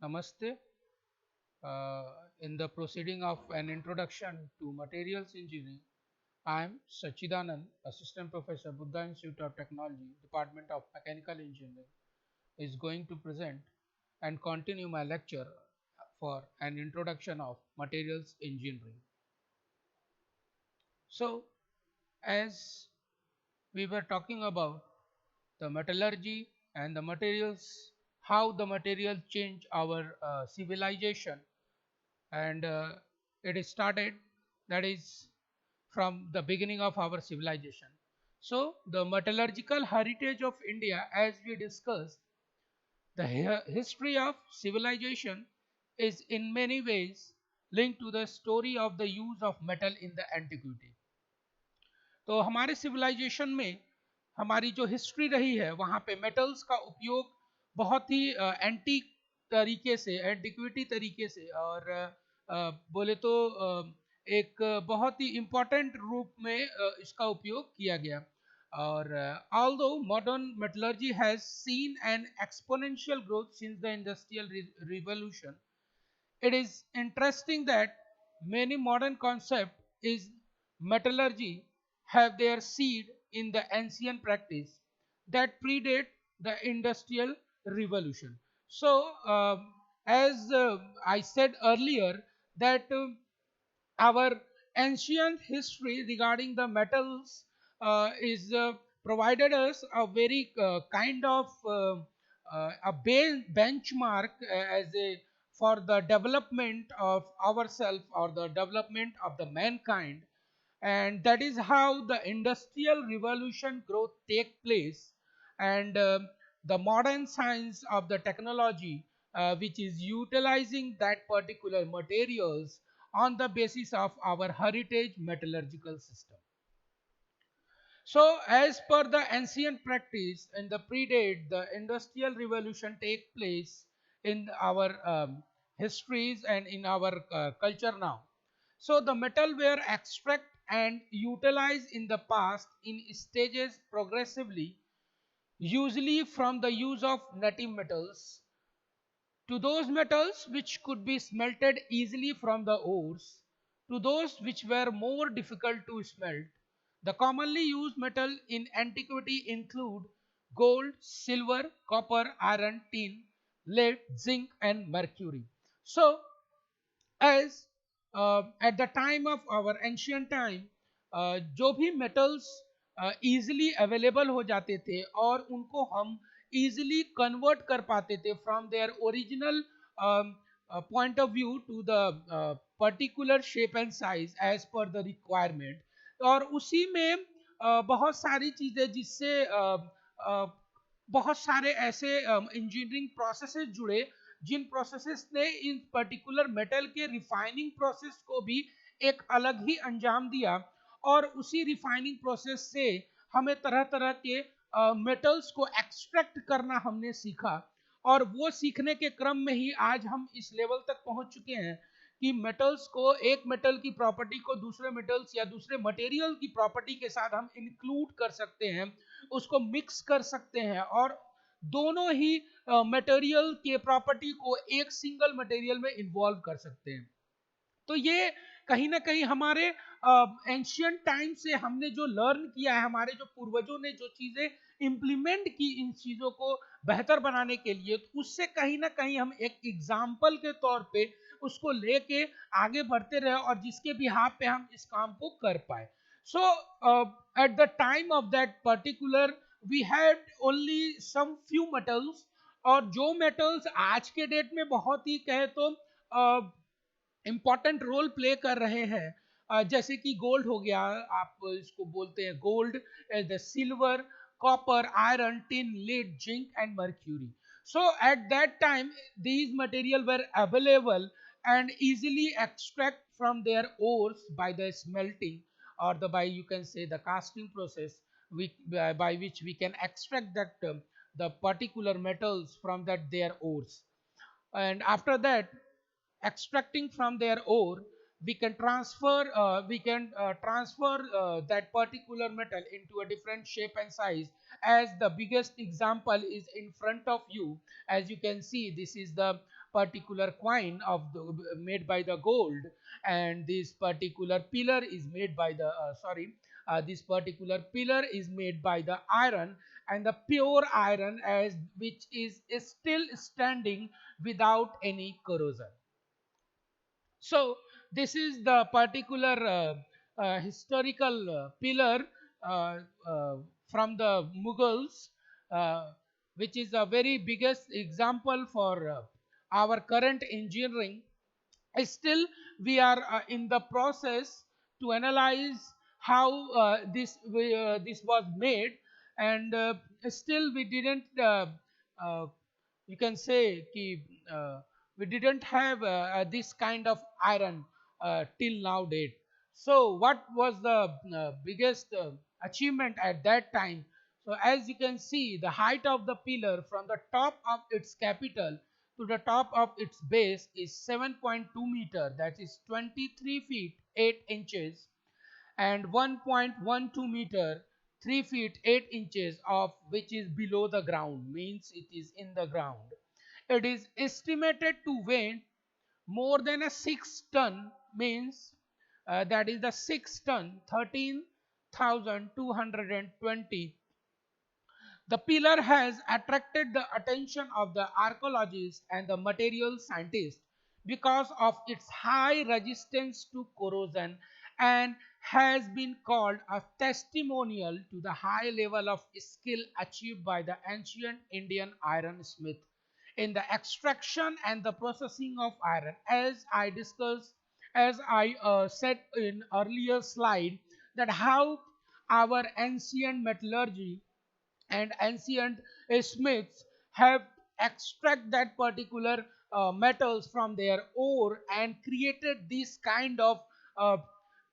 Namaste. In the proceeding of an introduction to materials engineering, I am Sachidanand, Assistant Professor, Buddha Institute of Technology, Department of Mechanical Engineering, is going to present and continue my lecture for an introduction of materials engineering. So, as we were talking about the metallurgy and the materials, how the materials change our civilization, and it is started, that is from the beginning of our civilization. So the metallurgical heritage of India, as we discussed, the history of civilization is in many ways linked to the story of the use of metal in the antiquity. तो हमारे civilisation में हमारी जो history रही है वहाँ पे metals का उपयोग बहुत ही एंटी तरीके से, एंटिक्विटी तरीके से, और बोले तो एक बहुत ही इम्पोर्टेंट रूप में इसका उपयोग किया गया. और although modern metallurgy has seen an exponential growth since the industrial revolution, it is interesting that many modern concepts is metallurgy have their seed in the ancient practice that predate the industrial revolution. So, as I said earlier, that our ancient history regarding the metals is provided us a very kind of a benchmark as a for the development of ourselves or the development of the mankind, and that is how the industrial revolution growth take place. And the modern science of the technology which is utilizing that particular materials on the basis of our heritage metallurgical system. So, as per the ancient practice in the predate, the industrial revolution take place in our histories and in our culture now. So, the metal were extract and utilized in the past in stages progressively, usually from the use of native metals to those metals which could be smelted easily from the ores, to those which were more difficult to smelt. The commonly used metal in antiquity include gold, silver, copper, iron, tin, lead, zinc and mercury. So, as at the time of our ancient time, जो भी metals easily available हो जाते थे और उनको हम easily convert कर पाते थे from their original point of view to the particular shape and size as per the requirement. और उसी में बहुत सारी चीज़ें जिससे बहुत सारे ऐसे इंजीनियरिंग प्रोसेसेस जुड़े जिन प्रोसेसेस ने इन पर्टिकुलर मेटल के रिफाइनिंग प्रोसेस को भी एक अलग ही अंजाम दिया. और उसी रिफाइनिंग प्रोसेस से हमें तरह तरह के मेटल्स को एक्सट्रैक्ट करना हमने सीखा. और वो सीखने के क्रम में ही आज हम इस लेवल तक पहुंच चुके हैं कि मेटल्स को, एक मेटल की प्रॉपर्टी को दूसरे मेटल्स या दूसरे मटेरियल की प्रॉपर्टी के साथ हम इंक्लूड कर सकते हैं, उसको मिक्स कर सकते हैं और दोनों ही मटेरियल के प्रॉपर्टी को एक सिंगल मटेरियल में इन्वॉल्व कर सकते हैं. तो ये कहीं ना कहीं हमारे एंशियंट टाइम से हमने जो लर्न किया है, हमारे जो पूर्वजों ने जो चीजें इंप्लीमेंट की इन चीजों को बेहतर बनाने के लिए, तो उससे कहीं ना कहीं हम एक एग्जाम्पल के तौर पे उसको लेके आगे बढ़ते रहे और जिसके बिहाफ पे हम इस काम को कर पाए. So at the time of that particular we had only some few metals. और जो मेटल्स आज के डेट में बहुत ही कहे तो इंपॉर्टेंट रोल प्ले कर रहे हैं, जैसे कि गोल्ड हो गया, आप इसको बोलते हैं gold, the silver, copper, iron, tin, lead, zinc and mercury. So at that time these material were available and easily extract from their ores by the smelting or the by you can say the casting process, by which we can extract that the particular metals from that their ores. And after that, extracting from their ore, we can transfer that particular metal into a different shape and size. As the biggest example is in front of you, as you can see, this is the particular coin of made by the gold, and this particular pillar is made by the this particular pillar is made by the iron, and the pure iron as which is still standing without any corrosion. So this is the particular historical pillar uh, uh, from the Mughals, uh, which is a very biggest example for our current engineering. Still, we are in the process to analyze how this was made, and still we didn't. Uh, you can say ki, we didn't have this kind of iron till now date. So what was the biggest achievement at that time? So as you can see, the height of the pillar from the top of its capital to the top of its base is 7.2 meter, that is 23 feet 8 inches, and 1.12 meter 3 feet 8 inches of which is below the ground, means it is in the ground. It is estimated to weigh more than a 6 ton, means that is the 6 ton 13,220. The pillar has attracted the attention of the archaeologists and the material scientists because of its high resistance to corrosion, and has been called a testimonial to the high level of skill achieved by the ancient Indian iron smith in the extraction and the processing of iron. As I discussed, as I said in earlier slide, that how our ancient metallurgy and ancient smiths have extract that particular metals from their ore and created this kind of uh,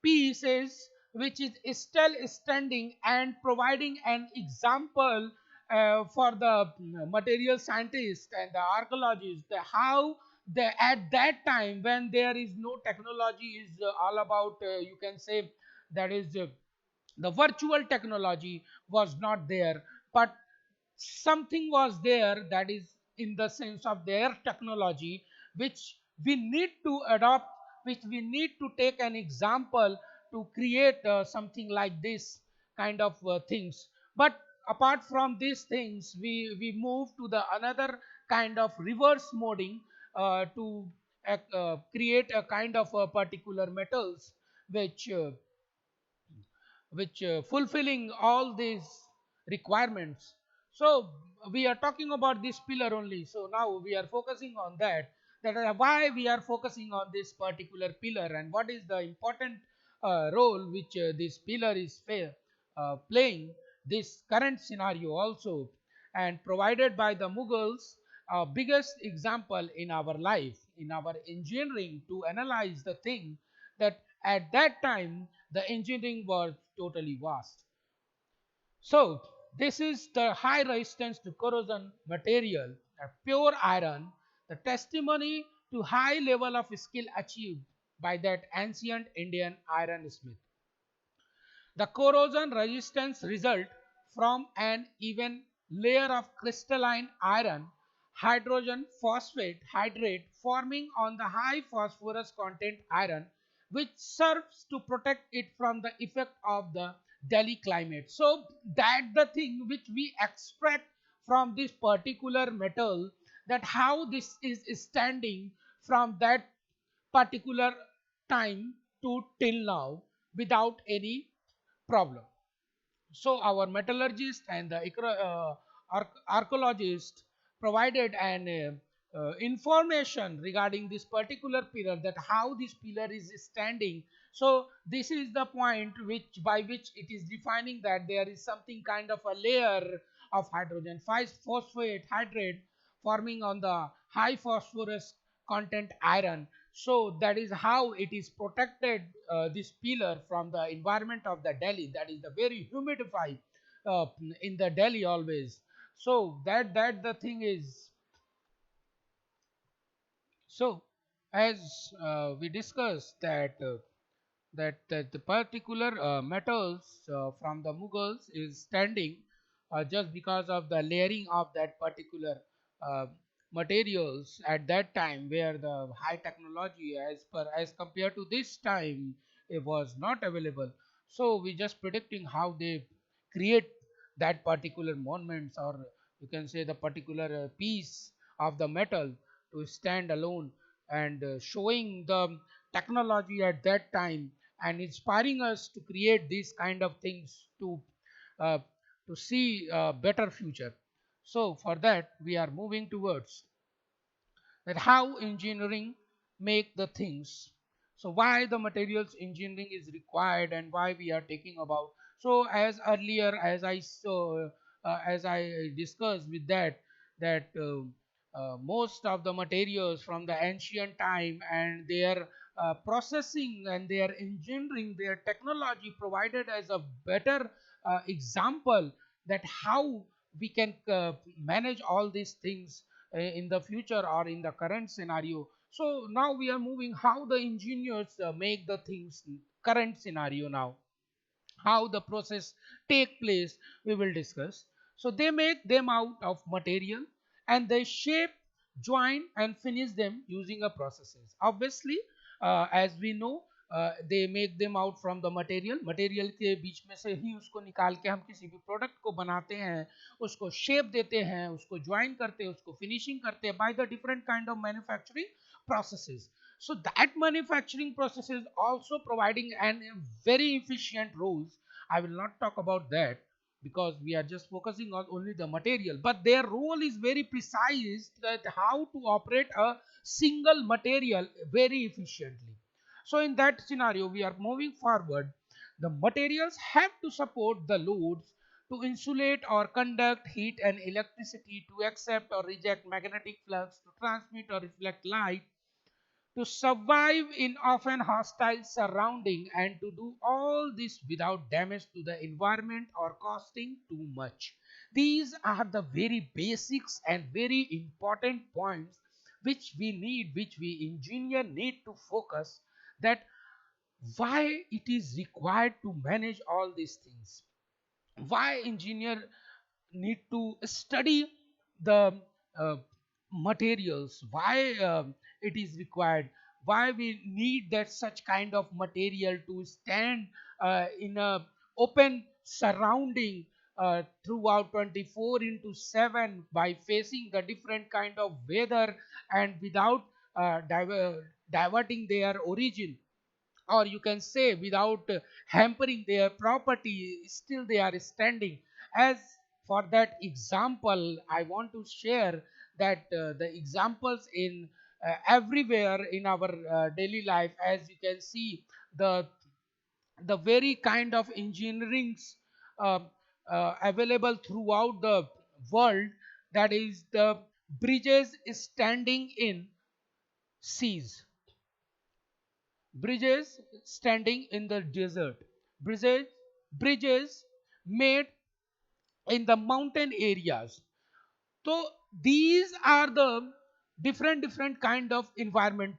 pieces which is still standing and providing an example for the material scientists and the archaeologists, how they at that time when there is no technology is all about you can say that is the virtual technology was not there, but something was there, that is in the sense of their technology, which we need to adopt, which we need to take an example to create something like this kind of things. But apart from these things, we move to the another kind of reverse molding to create a kind of particular metals which fulfilling all these requirements. So we are talking about this pillar only. So now we are focusing on that. That why we are focusing on this particular pillar, and what is the important role which this pillar is playing this current scenario also, and provided by the Mughals, biggest example in our life, in our engineering, to analyze the thing that at that time the engineering was totally vast. So this is the high resistance to corrosion material, a pure iron, the testimony to high level of skill achieved by that ancient Indian iron smith. The corrosion resistance result from an even layer of crystalline iron hydrogen phosphate hydrate forming on the high phosphorus content iron, which serves to protect it from the effect of the Delhi climate. So that the thing which we extract from this particular metal, that how this is standing from that particular time to till now without any problem. So our metallurgist and the archaeologist provided an information regarding this particular pillar, that how this pillar is standing. So this is the point which by which it is defining that there is something kind of a layer of hydrogen phosphate hydrate forming on the high phosphorus content iron. So that is how it is protected this pillar from the environment of the Delhi, that is the very humidified in the Delhi always. So that the thing is. So as we discussed that the particular metals from the Mughals is standing just because of the layering of that particular uh, materials at that time, where the high technology as compared to this time, it was not available. So we just predicting how they create that particular monuments, or you can say the particular piece of the metal to stand alone, and showing the technology at that time, and inspiring us to create these kind of things uh, to see a better future. So for that we are moving towards that how engineering make the things. So why the materials engineering is required, and why we are taking about. So as earlier as I saw, as I discussed with that most of the materials from the ancient time, and their processing and their engineering, their technology provided as a better example that how we can manage all these things in the future or in the current scenario. So now we are moving how the engineers make the things current scenario now, how the process take place, we will discuss. So they make them out of material, and they shape, join and finish them using a processes. Obviously as we know, they make them out from the material के बीच में से ही उसको निकाल के हम किसी भी product को बनाते हैं, उसको शेप देते हैं, उसको ज्वाइन करते हैं, उसको फिनिशिंग करते हैं by the different kind of manufacturing processes. So that manufacturing process is also providing an very efficient roles. I will not talk about that because we are just focusing on only the material, but their role is very precise, that how to operate a single material very efficiently. So in that scenario we are moving forward. The materials have to support the loads, to insulate or conduct heat and electricity, to accept or reject magnetic flux, to transmit or reflect light, to survive in often hostile surrounding, and to do all this without damage to the environment or costing too much. These are the very basics and very important points which we need, which we engineer need to focus, that why it is required to manage all these things, why engineer need to study the uh, materials, why it is required, why we need that such kind of material to stand in a open surrounding throughout 24 into 7 by facing the different kind of weather, and without diverting their origin, or you can say without hampering their property, still they are standing. As for that example I want to share that the examples in everywhere in our daily life, as you can see the very kind of engineerings uh, available throughout the world, that is the bridges standing in seas, bridges standing in the desert, bridges bridges made in the mountain areas. So these are the different kind of environment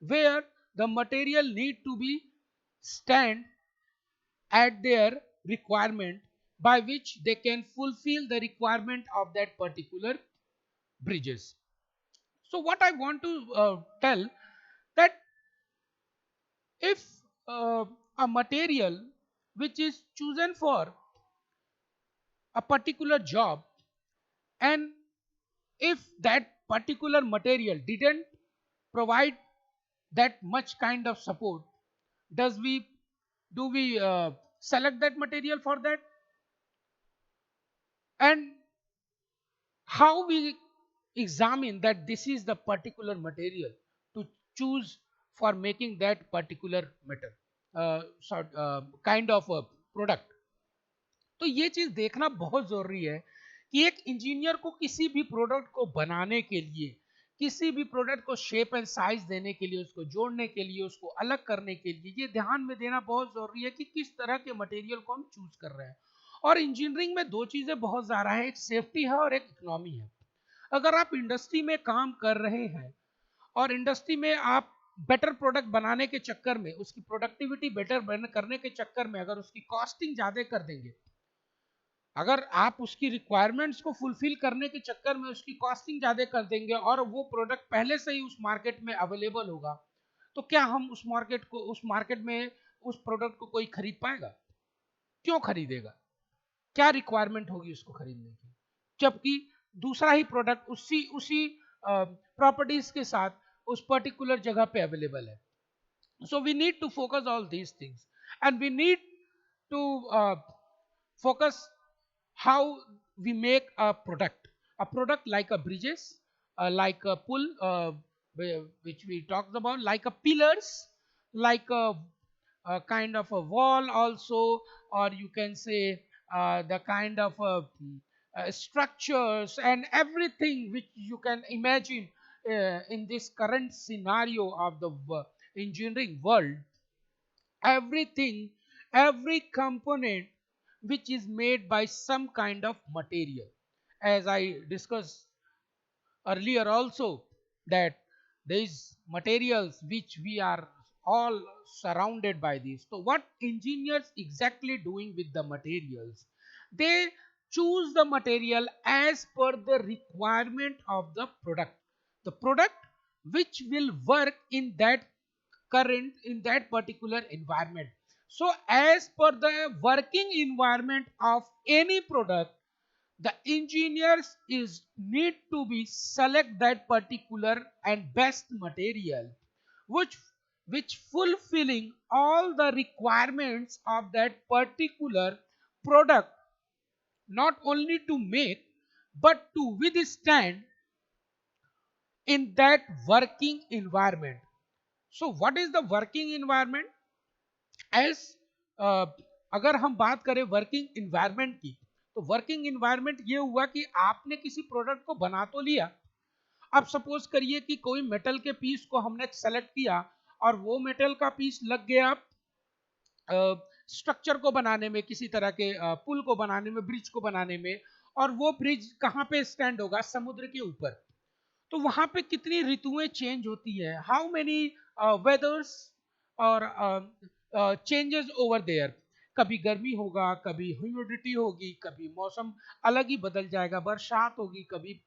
where the material need to be stand at their requirement, by which they can fulfill the requirement of that particular bridges. So what I want to tell, that if a material which is chosen for a particular job, and if that particular material didn't provide that much kind of support, does we do we select that material for that, and how we examine that this is the particular material to choose for making that particular metal kind of a product. तो ये चीज देखना बहुत जरूरी है कि एक engineer को किसी भी प्रोडक्ट को बनाने के लिए, किसी भी प्रोडक्ट को शेप एंड साइज देने के लिए, उसको जोड़ने के लिए, उसको अलग करने के लिए, ये ध्यान में देना बहुत जरूरी है कि किस तरह के मटेरियल को हम चूज कर रहे हैं। और इंजीनियरिंग में दो चीजें बहुत ज्यादा है, एक सेफ्टी है और एक इकोनॉमी है। अगर आप इंडस्ट्री में काम कर रहे हैं और इंडस्ट्री में आप बेटर प्रोडक्ट बनाने के चक्कर में, उसकी प्रोडक्टिविटी बेटर करने के चक्कर में अगर उसकी कॉस्टिंग ज्यादा कर देंगे, अगर आप उसकी रिक्वायरमेंट्स को फुलफिल करने के चक्कर में उसकी कॉस्टिंग ज्यादा कर देंगे और वो प्रोडक्ट पहले से ही उस मार्केट में अवेलेबल होगा, तो क्या हम उस मार्केट में उस प्रोडक्ट को कोई खरीद पाएगा? क्यों खरीदेगा? क्या रिक्वायरमेंट होगी उसको खरीदने की, जबकि दूसरा ही प्रोडक्ट उसी उसी प्रॉपर्टीज के साथ उस पर्टिकुलर जगह पे अवेलेबल है. So we need to focus all these things, and we need to focus how we make a product like a bridges, like a pull, which we talked about, like a pillars, like a kind of a wall also, or you can say the kind of structures and everything which you can imagine in this current scenario of the engineering world. Everything, every component which is made by some kind of material, as I discussed earlier also, that there is materials which we are all surrounded by these. So what engineers exactly doing with the materials? They choose the material as per the requirement of the product which will work in that current, in that particular environment. So as per the working environment of any product, the engineers is need to be select that particular and best material which which fulfilling all the requirements of that particular product, not only to make but to withstand in that working environment. So what is the working environment? As अगर हम बात करें working environment की, तो working environment ये हुआ कि आपने किसी प्रोडक्ट को बना तो लिया. अब सपोज करिए कि कोई मेटल के पीस को हमने सेलेक्ट किया और वो मेटल का पीस लग गया स्ट्रक्चर को बनाने में, किसी तरह के पुल को बनाने में, ब्रिज को बनाने में. और वो ब्रिज कहाँ पे स्टैंड होगा? समुद्र के ऊपर. तो वहां पे कितनी ऋतुएं चेंज होती है, हाउ मेनी वेदर्स और चेंजेस ओवर देयर. कभी गर्मी होगा, कभी ह्यूमिडिटी होगी, कभी मौसम अलग ही बदल जाएगा, बरसात होगी, कभी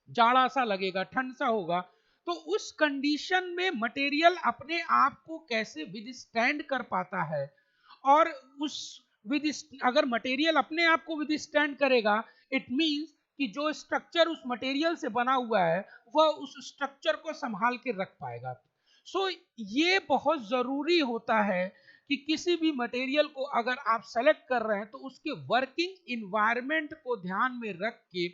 जाड़ा सा लगेगा, ठंड सा होगा. तो उस कंडीशन में मटेरियल अपने आप को कैसे विदस्टैंड कर पाता है, और उस विद अगर मटेरियल अपने आप को विदस्टैंड करेगा, इट मींस कि जो स्ट्रक्चर उस मटेरियल से बना हुआ है वह उस स्ट्रक्चर को संभाल के रख पाएगा. सो ये बहुत जरूरी होता है कि किसी भी मटेरियल को अगर आप सेलेक्ट कर रहे हैं तो उसके वर्किंग इन्वायरमेंट को ध्यान में रख के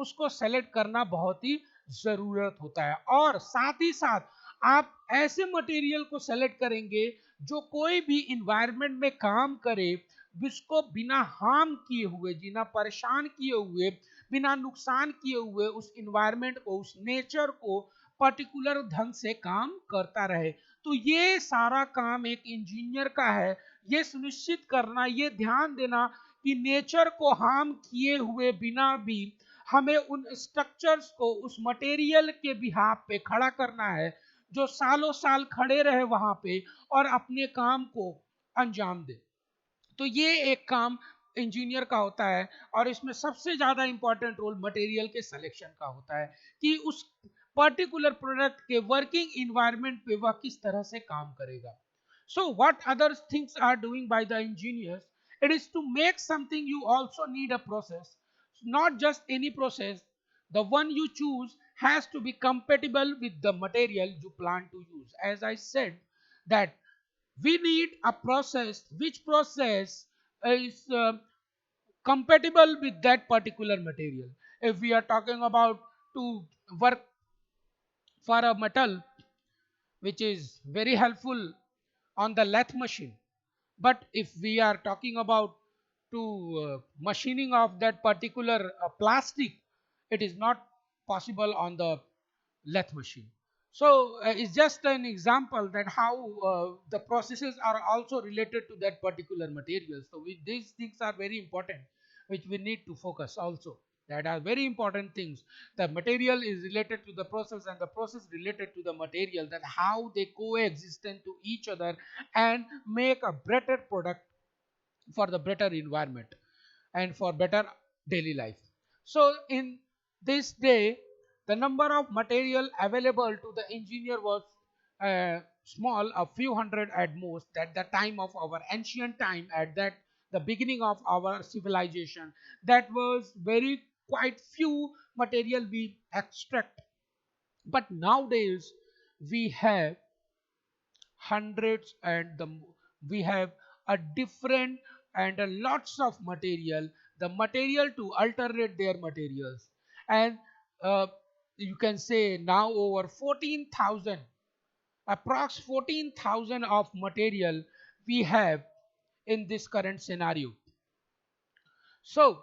उसको सेलेक्ट करना बहुत ही जरूरत होता है. और साथ ही साथ आप ऐसे मटेरियल को सेलेक्ट करेंगे जो कोई भी इन्वायरमेंट में काम करे, जिसको बिना हार्म किए हुए, बिना परेशान किए हुए, बिना नुकसान किए हुए उस इन्वायरमेंट को, उस नेचर को पर्टिकुलर ढंग से काम करता रहे. तो ये सारा काम एक इंजीनियर का है, ये सुनिश्चित करना, ये ध्यान देना कि नेचर को हार्म किए हुए बिना भी हमें उन स्ट्रक्चर्स को उस मटेरियल के बिहाफ पे खड़ा करना है जो सालों साल खड़े रहे वहां पे और अपने काम को अंजाम दे. तो ये एक काम इंजीनियर का होता है, और इसमें सबसे ज्यादा इंपॉर्टेंट रोल मटेरियल के सिलेक्शन का होता है कि उस पर्टिकुलर प्रोडक्ट के वर्किंग इन्वायरमेंट पे वह किस तरह से काम करेगा. So what other things are doing by the engineers? It is to make something, you also need a process, not just any process. The one you choose has to be compatible with the material you plan to use. As I said, that we need a process which process is compatible with that particular material. If we are talking about to work for a metal which is very helpful on the lathe machine, but if we are talking about to machining of that particular plastic, it is not possible on the lathe machine. So it's just an example that how the processes are also related to that particular material. So these things are very important, which we need to focus also. That are very important things. The material is related to the process, and the process related to the material. That how they coexist to each other and make a better product for the better environment. and for better daily life. So in this day, the number of material available to the engineer was small, a few hundred at most, at the time of our ancient time, at that the beginning of our civilization. That was very quite few material we extract. But nowadays we have hundreds, and we have a different and a lots of material, the material to alternate their materials. And uh, you can say now over 14,000, approx 14,000 of material we have in this current scenario. So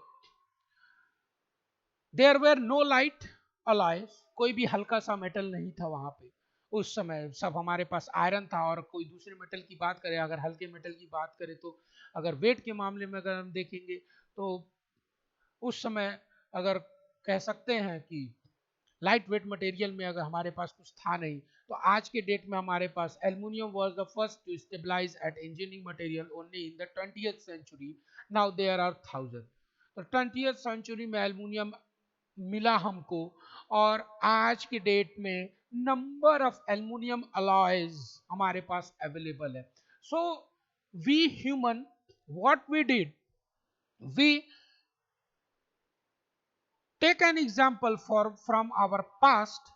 there were no light alive, कोई भी हल्का सा metal नहीं था वहां पे उस समय। सब हमारे पास आयरन था। और कोई दूसरे मेटल की बात करें, अगर हल्के मेटल की बात करें, तो अगर वेट के मामले में अगर हम देखेंगे, तो उस समय अगर कह सकते हैं कि लाइट वेट मटेरियल में अगर हमारे पास कुछ था नहीं, तो आज के डेट में हमारे पास aluminium was the first to stabilise at engineering material only in the 20th century. Now there are thousand. तो 20th सेंचुरी में एल्युमिनियम मिला हमको। और आज के डेट में नंबर ऑफ एल्युमिनियम अलॉयज हमारे पास अवेलेबल है। So we human, what we did, we take an example from our past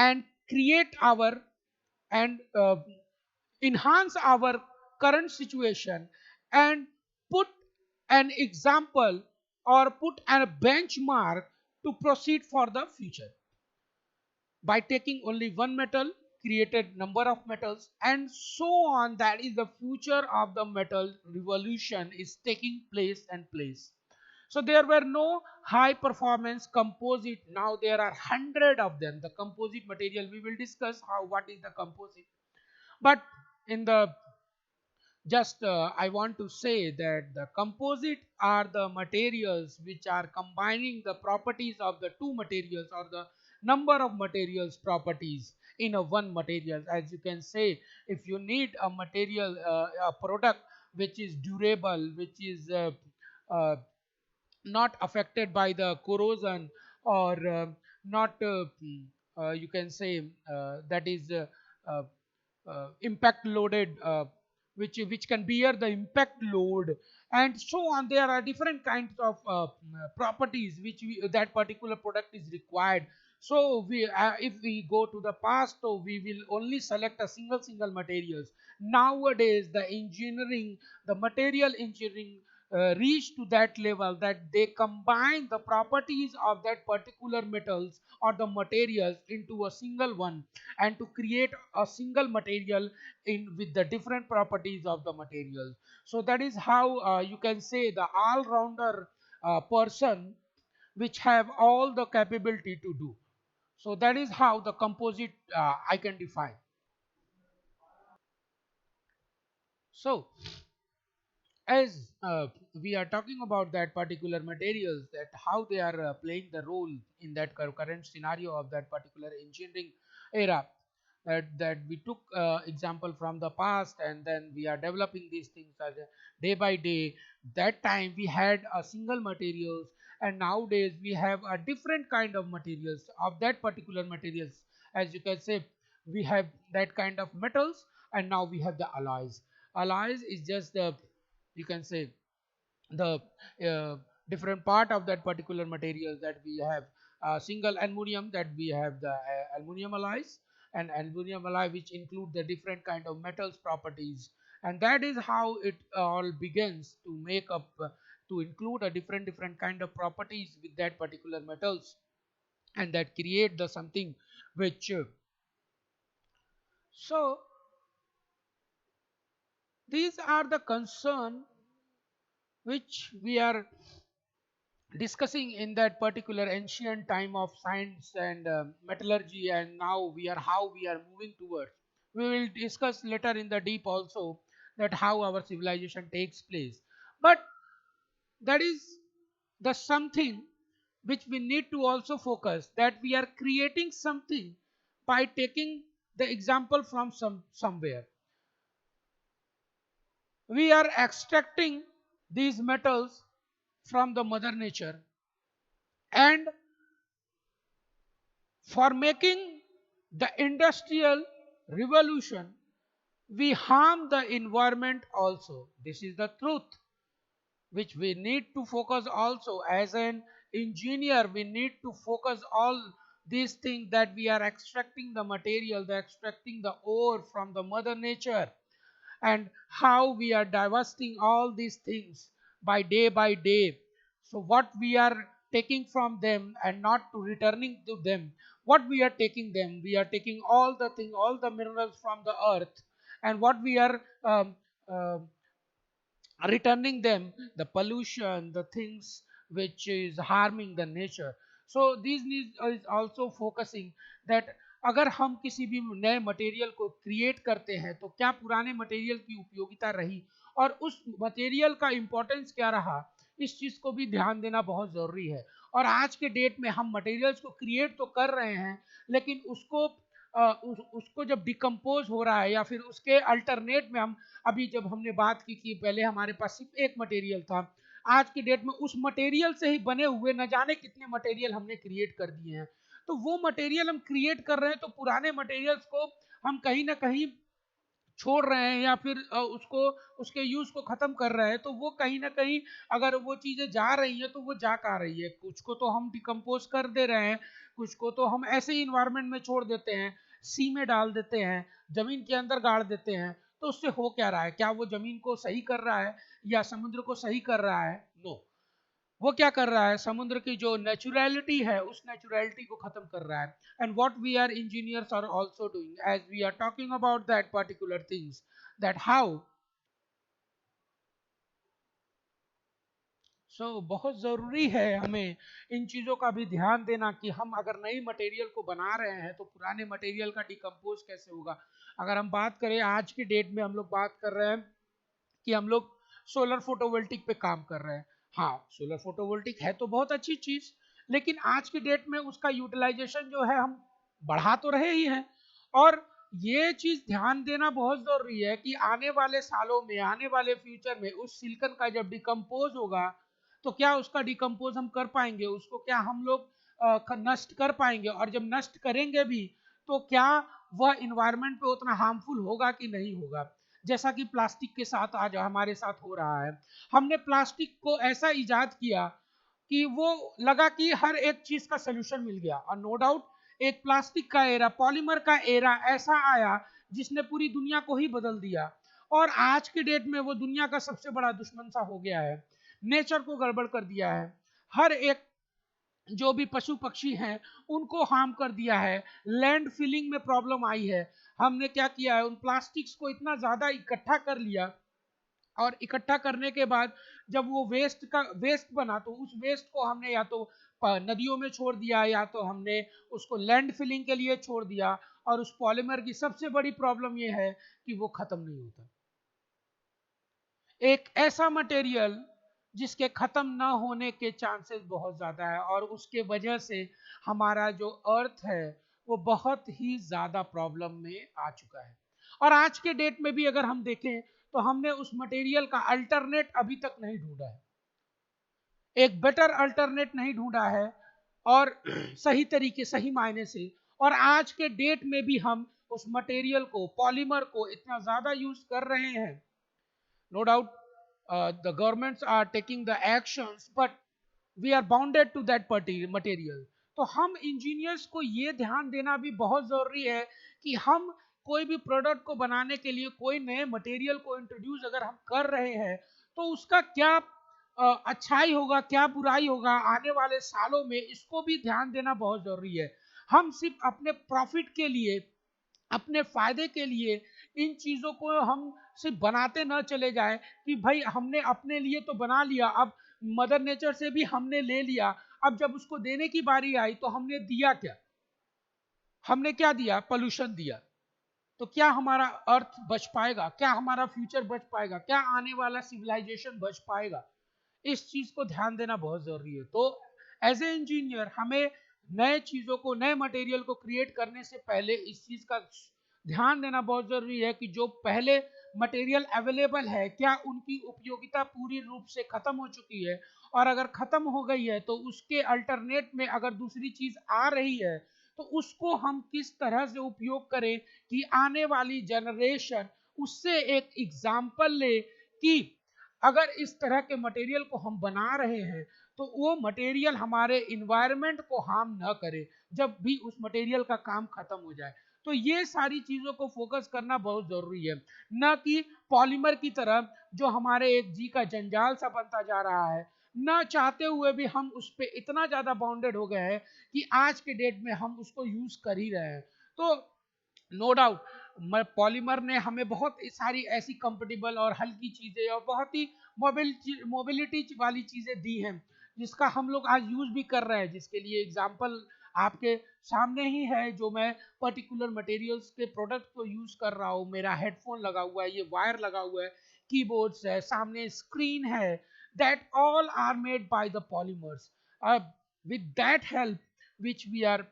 and create our and enhance our current situation, and put an example or put a benchmark to proceed for the future. By taking only one metal, created number of metals, and so on. That is the future of the metal revolution is taking place. So there were no high performance composite. Now there are 100 of them. The composite material, we will discuss how what is the composite. But in the just I want to say that the composite are the materials which are combining the properties of the two materials, or the number of materials properties in a one material. As you can say, if you need a material, a product which is durable, which is uh, not affected by the corrosion, or not you can say that is uh, impact loaded, which can bear the impact load, and so on. There are different kinds of properties which that particular product is required. So we if we go to the past, so we will only select a single materials. Nowadays the material engineering reach to that level that they combine the properties of that particular metals or the materials into a single one, and to create a single material in with the different properties of the materials. So that is how you can say the all rounder person which have all the capability to do. So that is how the composite I can define. So as we are talking about that particular materials, that how they are playing the role in that current scenario of that particular engineering era, that we took example from the past, and then we are developing these things as day by day. That time we had a single materials, and nowadays we have a different kind of materials of that particular materials. As you can say, we have that kind of metals, and now we have the alloys. Alloys is just the, you can say, the different part of that particular material. That we have single aluminum, that we have the aluminum alloys, and aluminum alloy which include the different kind of metals properties. And that is how it all begins to make up to include a different kind of properties with that particular metals, and that create the something which so these are the concern which we are discussing in that particular ancient time of science and metallurgy. And now we are how we are moving towards. We will discuss later in the deep also that how our civilization takes place. But that is the something which we need to also focus, that we are creating something by taking the example from somewhere. We are extracting these metals from the mother nature, and for making the industrial revolution we harm the environment also. This is the truth which we need to focus also. As an engineer, we need to focus all these things, that we are extracting the material, the extracting the ore from the mother nature, and how we are divesting all these things by day. So what we are taking from them and not to returning to them, what we are taking them, we are taking all the thing, all the minerals from the earth, and what we are returning them, the pollution, the things which is harming the nature. So these needs is also focusing that अगर हम किसी भी नए material को create करते हैं तो क्या पुराने मटेरियल की उपयोगिता रही और उस मटेरियल का इंपॉर्टेंस क्या रहा, इस चीज को भी ध्यान देना बहुत जरूरी है। और आज के डेट में हम मटेरियल्स को क्रिएट तो कर रहे हैं, लेकिन उसको उसको जब डिकम्पोज हो रहा है या फिर उसके अल्टरनेट में हम, अभी जब हमने बात की कि पहले हमारे पास सिर्फ एक मटेरियल था, आज की डेट में उस मटेरियल से ही बने हुए न जाने कितने मटेरियल हमने क्रिएट कर दिए हैं। तो वो मटेरियल हम क्रिएट कर रहे हैं तो पुराने मटेरियल्स को हम कहीं ना कहीं छोड़ रहे हैं या फिर उसको उसके यूज को खत्म कर रहे हैं। तो वो कहीं ना कहीं अगर वो चीजें जा रही है तो वो जा कहाँ रही है, कुछ को तो हम डिकम्पोज कर दे रहे हैं, कुछ को तो हम ऐसे ही इन्वायरमेंट में छोड़ देते हैं, सी में डाल देते हैं, जमीन के अंदर गाड़ देते हैं। तो उससे हो क्या रहा है, क्या वो जमीन को सही कर रहा है या समुद्र को सही कर रहा है? नो, वो क्या कर रहा है, समुद्र की जो नेचुरलिटी है उस नेचुरलिटी को खत्म कर रहा है। And what we are engineers are also doing, as we are talking about that particular things, that how. So बहुत ज़रूरी है हमें इन चीज़ों का भी ध्यान देना कि हम अगर नई मटेरियल को बना रहे हैं तो पुराने मटेरियल का डिकम्पोज कैसे होगा। अगर हम बात करें आज की डेट में, हम लोग बात कर रहे हैं कि हम लोग सोलर फोटोवोल्टिक पे काम कर रहे हैं। हाँ, सोलर फोटोवोल्टिक है तो बहुत अच्छी चीज, लेकिन आज की डेट में उसका यूटिलाइजेशन जो है हम बढ़ा तो रहे ही हैं। और ये चीज ध्यान देना बहुत जरूरी है कि आने वाले सालों में, आने वाले फ्यूचर में उस सिलिकॉन का जब डिकम्पोज होगा तो क्या उसका डिकम्पोज हम कर पाएंगे, उसको क्या हम लोग नष्ट कर पाएंगे, और जब नष्ट करेंगे भी तो क्या वह इन्वायरमेंट पे उतना हार्मफुल होगा कि नहीं होगा। जैसा कि प्लास्टिक के साथ आज हमारे साथ हो रहा है। हमने प्लास्टिक को ऐसा इजाद किया कि वो लगा कि हर एक चीज का सोल्यूशन मिल गया, और नो डाउट एक प्लास्टिक का एरा, पॉलीमर का एरा ऐसा आया जिसने पूरी दुनिया को ही बदल दिया। और आज के डेट में वो दुनिया का सबसे बड़ा दुश्मन सा हो गया है, नेचर को गड़बड़ कर दिया है, हर एक जो भी पशु पक्षी हैं उनको हार्म कर दिया है, लैंड फिलिंग में प्रॉब्लम आई है। हमने क्या किया है, उन प्लास्टिक्स को इतना ज्यादा इकट्ठा कर लिया, और इकट्ठा करने के बाद जब वो वेस्ट बना तो उस वेस्ट को हमने या तो नदियों में छोड़ दिया या तो हमने उसको लैंड फिलिंग के लिए छोड़ दिया। और उस पॉलीमर की सबसे बड़ी प्रॉब्लम ये है कि वो खत्म नहीं होता। एक ऐसा मटेरियल जिसके खत्म ना होने के चांसेस बहुत ज्यादा है, और उसके वजह से हमारा जो अर्थ है वो बहुत ही ज्यादा प्रॉब्लम में आ चुका है। और आज के डेट में भी अगर हम देखें तो हमने उस मटेरियल का अल्टरनेट अभी तक नहीं ढूंढा है, एक बेटर अल्टरनेट नहीं ढूंढा है, और सही तरीके, सही मायने से। और आज के डेट में भी हम उस मटेरियल को, पॉलीमर को इतना ज्यादा यूज कर रहे हैं। No doubt, the governments are taking the actions, but we are bounded to that material. तो हम इंजीनियर्स को ये ध्यान देना भी बहुत जरूरी है कि हम कोई भी प्रोडक्ट को बनाने के लिए कोई नए मटेरियल को इंट्रोड्यूस अगर हम कर रहे हैं तो उसका क्या अच्छाई होगा, क्या बुराई होगा आने वाले सालों में, इसको भी ध्यान देना बहुत जरूरी है। हम सिर्फ अपने प्रॉफिट के लिए, अपने फायदे के लिए इन चीजों को हम सिर्फ बनाते न चले जाए कि भाई हमने अपने लिए तो बना लिया, अब मदर नेचर से भी हमने ले लिया, अब जब उसको देने की बारी आई तो हमने दिया क्या, हमने क्या दिया, पोल्यूशन दिया। तो क्या हमारा अर्थ बच पाएगा, क्या हमारा फ्यूचर बच पाएगा, क्या आने वाला सिविलाइजेशन बच पाएगा, इस चीज को ध्यान देना बहुत जरूरी है। तो एज ए इंजीनियर हमें नए चीजों को, नए मटेरियल को क्रिएट करने से पहले इस चीज का ध्यान देना बहुत जरूरी है कि जो पहले मटेरियल अवेलेबल है, क्या उनकी उपयोगिता पूरी रूप से खत्म हो चुकी है, और अगर खत्म हो गई है तो उसके अल्टरनेट में अगर दूसरी चीज आ रही है तो उसको हम किस तरह से उपयोग करें कि आने वाली जनरेशन उससे एक एग्जाम्पल ले कि अगर इस तरह के मटेरियल को हम बना रहे हैं तो वो मटेरियल हमारे इन्वायरमेंट को हार्म न करे जब भी उस मटेरियल का काम खत्म हो जाए। तो ये सारी चीजों को फोकस करना बहुत जरूरी है, न कि पॉलीमर की तरह जो हमारे एक जी का जंजाल सा बनता जा रहा है, न चाहते हुए भी हम उस पर इतना ज्यादा बाउंडेड हो गए हैं कि आज के डेट में हम उसको यूज कर ही रहे हैं। तो नो डाउट पॉलीमर ने हमें बहुत सारी ऐसी कंफर्टेबल और हल्की चीजें और बहुत ही मोबिलिटी वाली चीजें दी हैं जिसका हम लोग आज यूज भी कर रहे हैं, जिसके लिए एग्जाम्पल आपके सामने ही है। जो मैं पर्टिकुलर मटेरियल्स के प्रोडक्ट को यूज कर रहा हूँ, मेरा हेडफोन लगा हुआ है, ये वायर लगा हुआ है, कीबोर्ड्स है, सामने स्क्रीन है, that all are made by the polymers. With that help which we are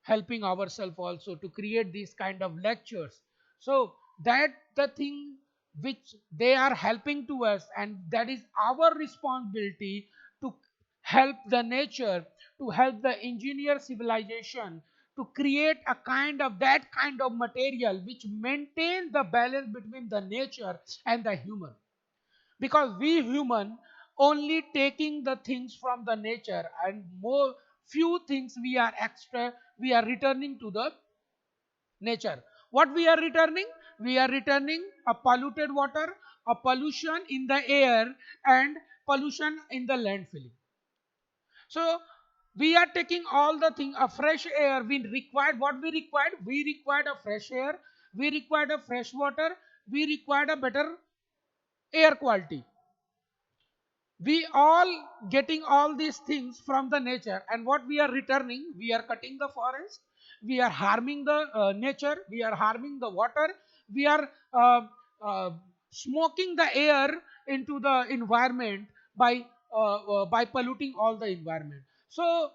helping ourselves also to create these kind of lectures, so that the thing which they are helping to us, and that is our responsibility to help the nature, to help the engineer civilization to create a kind of that kind of material which maintain the balance between the nature and the human, because we human only taking the things from the nature, and more few things we are returning to the nature. What we are returning? We are returning a polluted water, a pollution in the air, and pollution in the landfilling. So we are taking all the thing, a fresh air we required. What we required a fresh air, we required a fresh water, we required a better air quality. We all getting all these things from the nature, and what we are returning, we are cutting the forest, we are harming the nature, we are harming the water, we are uh, uh, smoking the air into the environment by polluting all the environment. So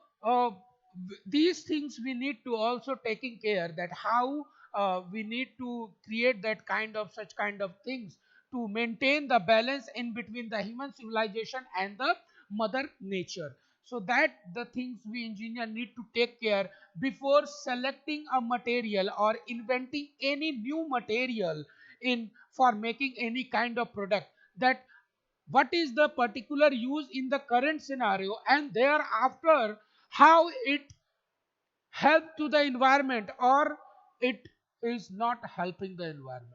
these things we need to also taking care, that how we need to create that kind of such kind of things to maintain the balance in between the human civilization and the mother nature, so that the things we engineer need to take care before selecting a material or inventing any new material in for making any kind of product, that what is the particular use in the current scenario, and thereafter how it help to the environment or it is not helping the environment.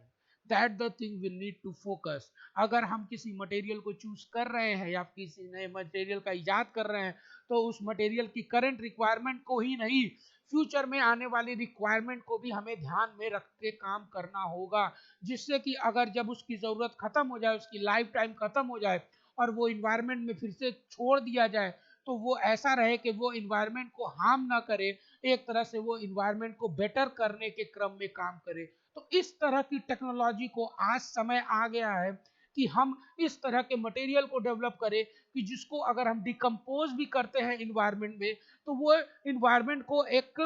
That the thing we need to focus. अगर हम किसी material को choose कर रहे हैं या किसी नए मटेरियल का इजाद कर रहे हैं तो उस मटेरियल की करंट रिक्वायरमेंट को ही नहीं, फ्यूचर में आने वाली रिक्वायरमेंट को भी हमें ध्यान में रख के काम करना होगा, जिससे कि अगर जब उसकी जरूरत खत्म हो जाए, उसकी लाइफ टाइम खत्म हो जाए और वो इन्वायरमेंट में फिर से छोड़ दिया जाए तो वो ऐसा रहे कि वो इन्वायरमेंट को हार्म ना करे, एक तरह से वो इन्वायरमेंट को बेटर करने के क्रम में काम करे। तो इस तरह की टेक्नोलॉजी को आज समय आ गया है कि हम इस तरह के मटेरियल को डेवलप करें कि जिसको अगर हम डिकम्पोज भी करते हैं इन्वायरमेंट में तो वो इन्वायरमेंट को एक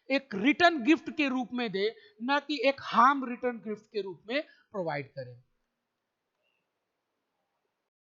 एक रिटर्न गिफ्ट के रूप में दे, ना कि एक हार्म रिटर्न गिफ्ट के रूप में प्रोवाइड करें।